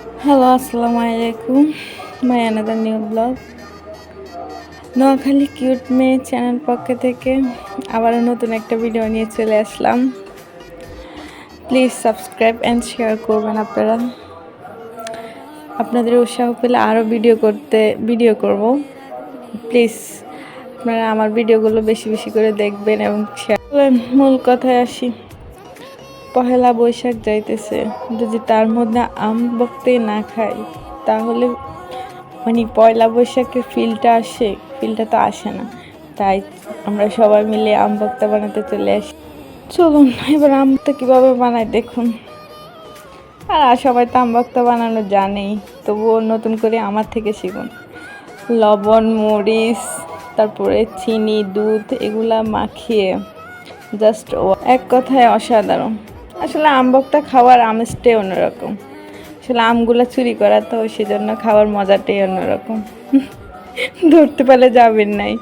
Hello, আসসালামু আলাইকুম। My another new blog. Noakhali cute মেয়ে চ্যানেল পক্ষ থেকে আবারও নতুন একটা ভিডিও নিয়ে চলে আসলাম। প্লিজ সাবস্ক্রাইব অ্যান্ড শেয়ার করবেন আপনারা। আপনাদের উৎসাহ পেলে আরও ভিডিও করব। প্লিজ আপনারা আমার ভিডিওগুলো বেশি বেশি করে দেখবেন এবং শেয়ার করবেন। মূল কথায় আসি, পহেলা বৈশাখ যাইতেছে, যদি তার মধ্যে আম বক্তে না খাই তাহলে পয়লা বৈশাখের ফিলটা তো আসে না। তাই আমরা সবাই মিলে আম ভর্তা বানাতে চলে আসি। চলুন এবার আম ভর্তা কীভাবে বানাই দেখুন। আর সবাই তো আম ভর্তা বানানো জানেই, তবুও নতুন করে আমার থেকে শিখুন। লবণ, মরিচ, তারপরে চিনি, দুধ এগুলা মাখিয়ে জাস্ট এক কথায় অসাধারণ। আসলে আম ভর্তা খাওয়ার আমেজটাই অন্যরকম। আসলে আমগুলো চুরি করা তো, সেজন্য খাওয়ার মজাটাই অন্যরকম। ধরতে পারলে যাবেন নাই।